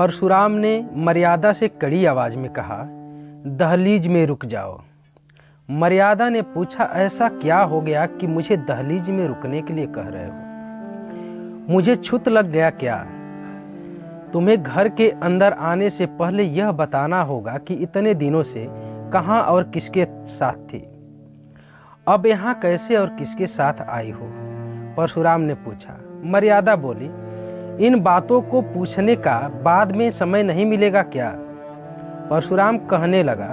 परशुराम ने मर्यादा से कड़ी आवाज में कहा, दहलीज में रुक जाओ। मर्यादा ने पूछा, ऐसा क्या हो गया कि मुझे दहलीज में रुकने के लिए कह रहे हो? मुझे छूत लग गया क्या? तुम्हें घर के अंदर आने से पहले यह बताना होगा कि इतने दिनों से कहाँ और किसके साथ थी। अब यहाँ कैसे और किसके साथ आई हो? परशुराम ने पूछा। मर्यादा बोली, इन बातों को पूछने का बाद में समय नहीं मिलेगा क्या? परशुराम कहने लगा,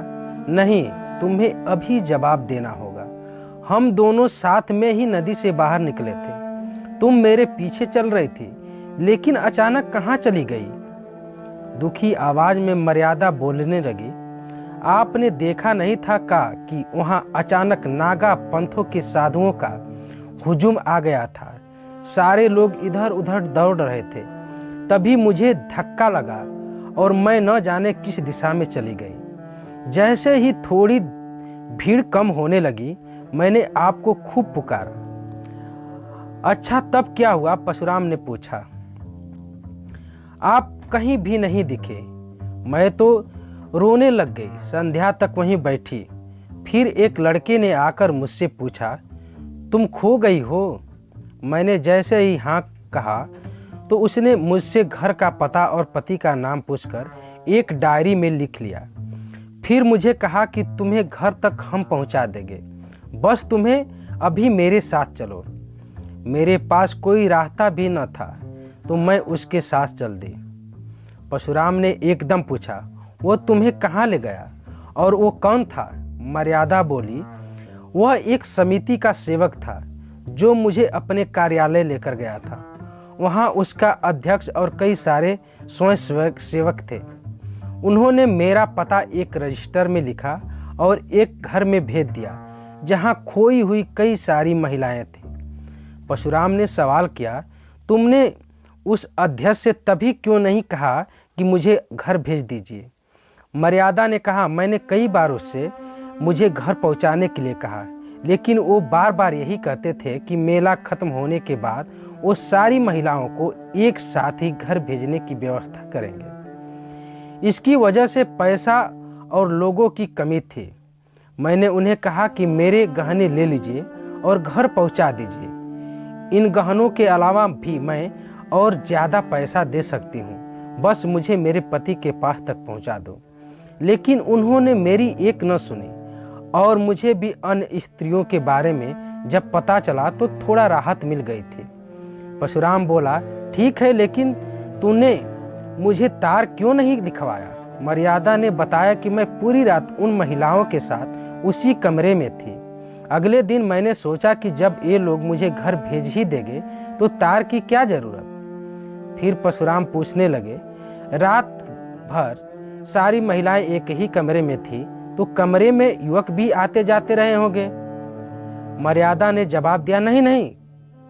नहीं, तुम्हें अभी जवाब देना होगा। हम दोनों साथ में ही नदी से बाहर निकले थे। तुम मेरे पीछे चल रही थी, लेकिन अचानक कहाँ चली गई? दुखी आवाज में मर्यादा बोलने लगी, आपने देखा नहीं था कि वहां अचानक नागा पंथों के साधुओं का हुजूम आ गया था। सारे लोग इधर उधर दौड़ रहे थे। तभी मुझे धक्का लगा और मैं न जाने किस दिशा में चली गई। जैसे ही थोड़ी भीड़ कम होने लगी, मैंने आपको खूब पुकारा। अच्छा, तब क्या हुआ? परशुराम ने पूछा। आप कहीं भी नहीं दिखे। मैं तो रोने लग गई। संध्या तक वहीं बैठी। फिर एक लड़के ने आकर मुझसे पूछा, तुम खो गई हो? मैंने जैसे ही हाँ कहा तो उसने मुझसे घर का पता और पति का नाम पूछकर एक डायरी में लिख लिया। फिर मुझे कहा कि तुम्हें घर तक हम पहुंचा देंगे, बस तुम्हें अभी मेरे साथ चलो। मेरे पास कोई रास्ता भी न था तो मैं उसके साथ चल दी। परशुराम ने एकदम पूछा, वो तुम्हें कहाँ ले गया और वो कौन था? मर्यादा बोली, वह एक समिति का सेवक था जो मुझे अपने कार्यालय लेकर गया था। वहाँ उसका अध्यक्ष और कई सारे स्वयं सेवक थे। उन्होंने मेरा पता एक रजिस्टर में लिखा और एक घर में भेज दिया जहाँ खोई हुई कई सारी महिलाएं थीं। परशुराम ने सवाल किया, तुमने उस अध्यक्ष से तभी क्यों नहीं कहा कि मुझे घर भेज दीजिए? मर्यादा ने कहा, मैंने कई बार उससे मुझे घर पहुंचाने के लिए कहा, लेकिन वो बार बार यही कहते थे कि मेला खत्म होने के बाद वो सारी महिलाओं को एक साथ ही घर भेजने की व्यवस्था करेंगे। इसकी वजह से पैसा और लोगों की कमी थी। मैंने उन्हें कहा कि मेरे गहने ले लीजिए और घर पहुंचा दीजिए। इन गहनों के अलावा भी मैं और ज़्यादा पैसा दे सकती हूँ, बस मुझे मेरे पति के पास तक पहुँचा दो। लेकिन उन्होंने मेरी एक न सुनी और मुझे भी अन्य स्त्रियों के बारे में जब पता चला तो थोड़ा राहत मिल गई थी। परशुराम बोला, ठीक है, लेकिन तूने मुझे तार क्यों नहीं दिखवाया? मर्यादा ने बताया कि मैं पूरी रात उन महिलाओं के साथ उसी कमरे में थी। अगले दिन मैंने सोचा कि जब ये लोग मुझे घर भेज ही देंगे तो तार की क्या जरूरत। फिर परशुराम पूछने लगे, रात भर सारी महिलाएं एक ही कमरे में थी तो कमरे में युवक भी आते जाते रहे होंगे। मर्यादा ने जवाब दिया, नहीं नहीं,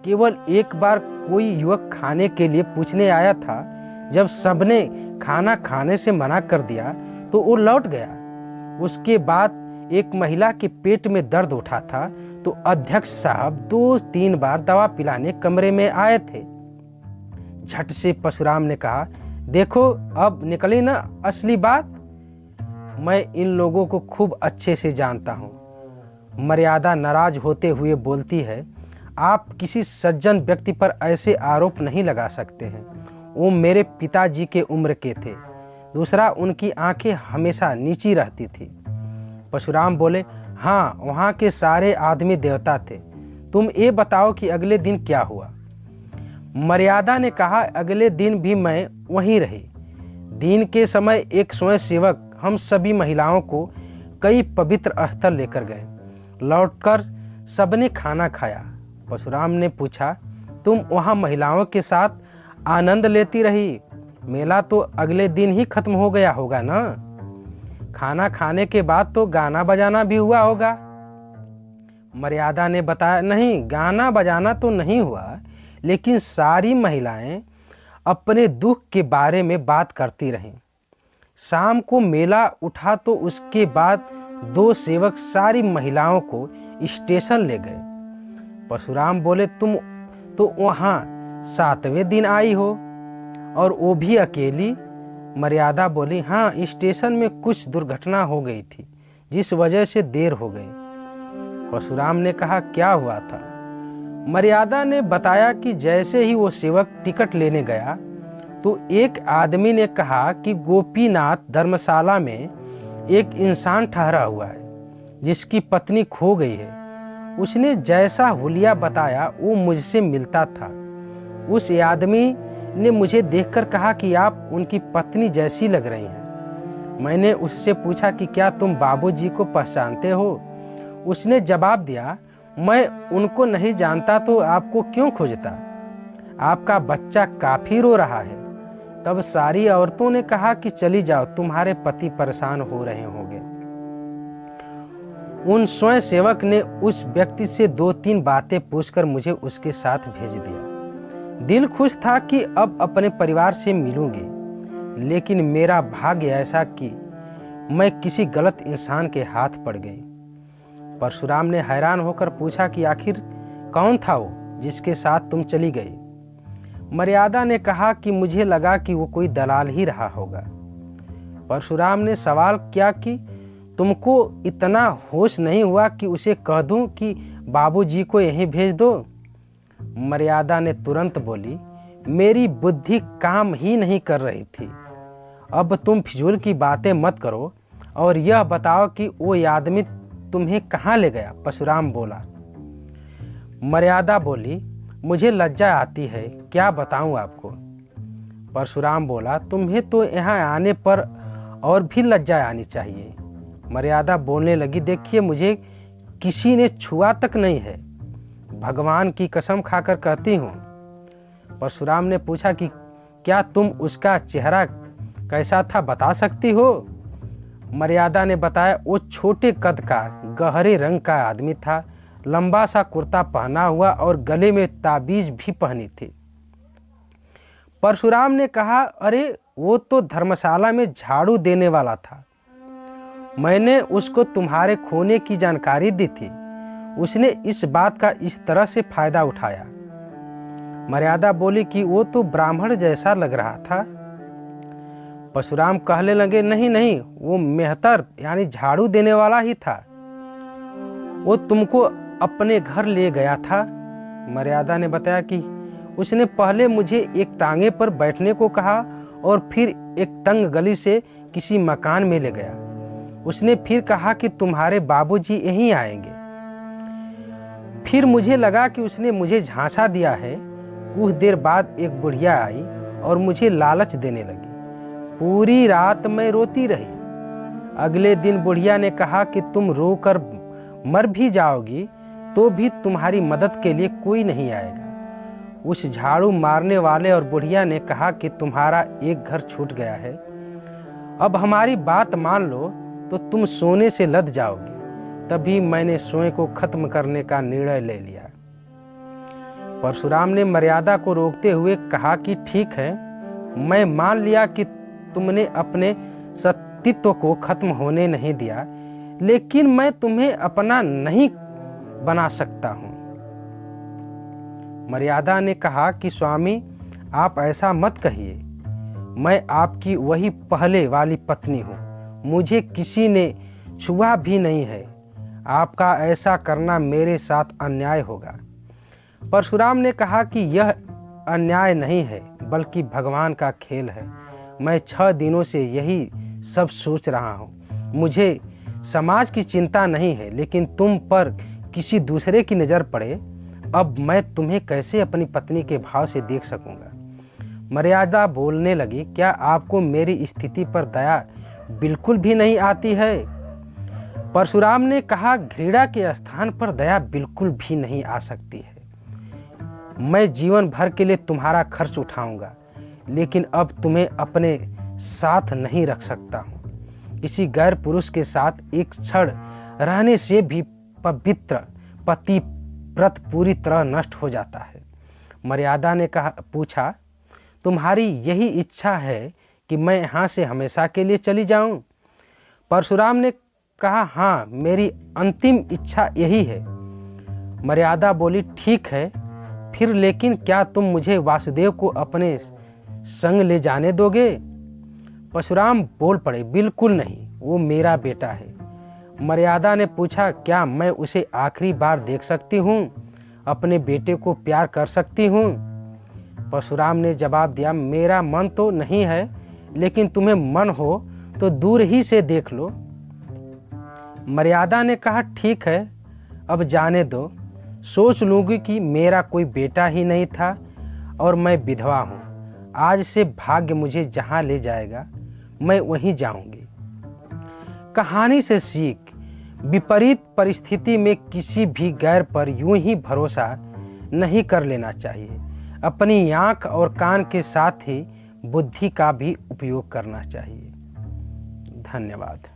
केवल एक बार कोई युवक खाने के लिए पूछने आया था। जब सबने खाना खाने से मना कर दिया तो वो लौट गया। उसके बाद एक महिला के पेट में दर्द उठा था तो अध्यक्ष साहब 2-3 बार दवा पिलाने कमरे में आए थे। झट से परशुराम ने कहा, देखो अब निकली ना असली बात। मैं इन लोगों को खूब अच्छे से जानता हूँ। मर्यादा नाराज होते हुए बोलती है, आप किसी सज्जन व्यक्ति पर ऐसे आरोप नहीं लगा सकते हैं। वो मेरे पिताजी के उम्र के थे। दूसरा, उनकी आंखें हमेशा नीची रहती थी। परशुराम बोले, हाँ, वहाँ के सारे आदमी देवता थे। तुम ये बताओ कि अगले दिन क्या हुआ? मर्यादा ने कहा, अगले दिन भी मैं वहीं रही। दिन के समय एक स्वयं सेवक हम सभी महिलाओं को कई पवित्र स्थल लेकर गए। लौटकर सबने खाना खाया। परशुराम ने पूछा, तुम वहाँ महिलाओं के साथ आनंद लेती रही? मेला तो अगले दिन ही खत्म हो गया होगा ना? खाना खाने के बाद तो गाना बजाना भी हुआ होगा। मर्यादा ने बताया, नहीं, गाना बजाना तो नहीं हुआ, लेकिन सारी महिलाएं अपने दुख के बारे में बात करती रहीं। शाम को मेला उठा तो उसके बाद 2 सेवक सारी महिलाओं को स्टेशन ले गए। परशुराम बोले, तुम तो वहाँ 7वें दिन आई हो और वो भी अकेली। मर्यादा बोली, हाँ, स्टेशन में कुछ दुर्घटना हो गई थी जिस वजह से देर हो गई। परशुराम ने कहा, क्या हुआ था? मर्यादा ने बताया कि जैसे ही वो सेवक टिकट लेने गया तो एक आदमी ने कहा कि गोपीनाथ धर्मशाला में एक इंसान ठहरा हुआ है जिसकी पत्नी खो गई है। उसने जैसा हुलिया बताया वो मुझसे मिलता था। उस आदमी ने मुझे देखकर कहा कि आप उनकी पत्नी जैसी लग रही हैं। मैंने उससे पूछा कि क्या तुम बाबूजी को पहचानते हो? उसने जवाब दिया, मैं उनको नहीं जानता तो आपको क्यों खोजता? आपका बच्चा काफी रो रहा है। तब सारी औरतों ने कहा कि चली जाओ, तुम्हारे पति परेशान हो रहे होंगे। उन स्वयं सेवक ने उस व्यक्ति से 2-3 बातें पूछकर मुझे उसके साथ भेज दिया। दिल खुश था कि अब अपने परिवार से मिलूंगी, लेकिन मेरा भाग्य ऐसा कि मैं किसी गलत इंसान के हाथ पड़ गई। परशुराम ने हैरान होकर पूछा कि आखिर कौन था वो जिसके साथ तुम चली गई? मर्यादा ने कहा कि मुझे लगा कि वो कोई दलाल ही रहा होगा। परशुराम ने सवाल किया कि तुमको इतना होश नहीं हुआ कि उसे कह दूं कि बाबूजी को यहीं भेज दो? मर्यादा ने तुरंत बोली, मेरी बुद्धि काम ही नहीं कर रही थी। अब तुम फिजूल की बातें मत करो और यह बताओ कि वो आदमी तुम्हें कहाँ ले गया? परशुराम बोला। मर्यादा बोली, मुझे लज्जा आती है, क्या बताऊं आपको? परशुराम बोला, तुम्हें तो यहाँ आने पर और भी लज्जा आनी चाहिए। मर्यादा बोलने लगी, देखिए, मुझे किसी ने छुआ तक नहीं है, भगवान की कसम खाकर कहती हूँ। परशुराम ने पूछा कि क्या तुम उसका चेहरा कैसा था बता सकती हो? मर्यादा ने बताया, वो छोटे कद का गहरे रंग का आदमी था, लंबा सा कुर्ता पहना हुआ और गले में ताबीज भी पहनी थी। परशुराम ने कहा, अरे वो तो धर्मशाला में झाड़ू देने वाला था। मैंने उसको तुम्हारे खोने की जानकारी दी थी। उसने इस बात का इस तरह से फायदा उठाया। मर्यादा बोली कि वो तो ब्राह्मण जैसा लग रहा था। परशुराम कहने लगे, नहीं नहीं, वो मेहतर यानी झाड़ू देने वाला ही था। वो तुमको अपने घर ले गया था। मर्यादा ने बताया कि उसने पहले मुझे एक टांगे पर बैठने को कहा और फिर एक तंग गली से किसी मकान में ले गया। उसने फिर कहा कि तुम्हारे बाबूजी यहीं आएंगे। फिर मुझे लगा कि उसने मुझे झांसा दिया है। कुछ देर बाद एक बुढ़िया आई और मुझे लालच देने लगी। पूरी रात मैं रोती रही। अगले दिन बुढ़िया ने कहा कि तुम रोकर मर भी जाओगी तो भी तुम्हारी मदद के लिए कोई नहीं आएगा। उस झाड़ू मारने वाले और बुढ़िया ने कहा कि तुम्हारा एक घर छूट गया है, अब हमारी बात मान लो तो तुम सोने से लद जाओगी। तभी मैंने सोए को खत्म करने का निर्णय ले लिया। परशुराम ने मर्यादा को रोकते हुए कहा कि ठीक है, मैं मान लिया कि तुमने अपने सतीत्व को खत्म होने नहीं दिया, लेकिन मैं तुम्हें अपना नहीं बना सकता हूं। मर्यादा ने कहा कि स्वामी, आप ऐसा मत कहिए, मैं आपकी वही पहले वाली पत्नी हूं, मुझे किसी ने छुआ भी नहीं है। आपका ऐसा करना मेरे साथ अन्याय होगा। परशुराम ने कहा कि यह अन्याय नहीं है, बल्कि भगवान का खेल है। मैं 6 दिनों से यही सब सोच रहा हूँ। मुझे समाज की चिंता नहीं है, लेकिन तुम पर किसी दूसरे की नज़र पड़े, अब मैं तुम्हें कैसे अपनी पत्नी के भाव से देख सकूंगा? मर्यादा बोलने लगी, क्या आपको मेरी स्थिति पर दया बिल्कुल भी नहीं आती है? परशुराम ने कहा, घृणा के स्थान पर दया बिल्कुल भी नहीं आ सकती है। मैं जीवन भर के लिए तुम्हारा खर्च उठाऊंगा, लेकिन अब तुम्हें अपने साथ नहीं रख सकता हूँ। किसी गैर पुरुष के साथ एक क्षण रहने से भी पवित्र पति व्रत पूरी तरह नष्ट हो जाता है। मर्यादा ने पूछा, तुम्हारी यही इच्छा है कि मैं यहाँ से हमेशा के लिए चली जाऊं? परशुराम ने कहा, हाँ, मेरी अंतिम इच्छा यही है। मर्यादा बोली, ठीक है, फिर लेकिन क्या तुम मुझे वासुदेव को अपने संग ले जाने दोगे? परशुराम बोल पड़े, बिल्कुल नहीं, वो मेरा बेटा है। मर्यादा ने पूछा, क्या मैं उसे आखिरी बार देख सकती हूँ, अपने बेटे को प्यार कर सकती हूँ? परशुराम ने जवाब दिया, मेरा मन तो नहीं है, लेकिन तुम्हें मन हो तो दूर ही से देख लो। मर्यादा ने कहा, ठीक है, अब जाने दो, सोच लूँगी कि मेरा कोई बेटा ही नहीं था और मैं विधवा हूँ। आज से भाग्य मुझे जहाँ ले जाएगा मैं वहीं जाऊँगी। कहानी से सीख, विपरीत परिस्थिति में किसी भी गैर पर यूं ही भरोसा नहीं कर लेना चाहिए। अपनी आँख और कान के साथ ही बुद्धि का भी उपयोग करना चाहिए। धन्यवाद।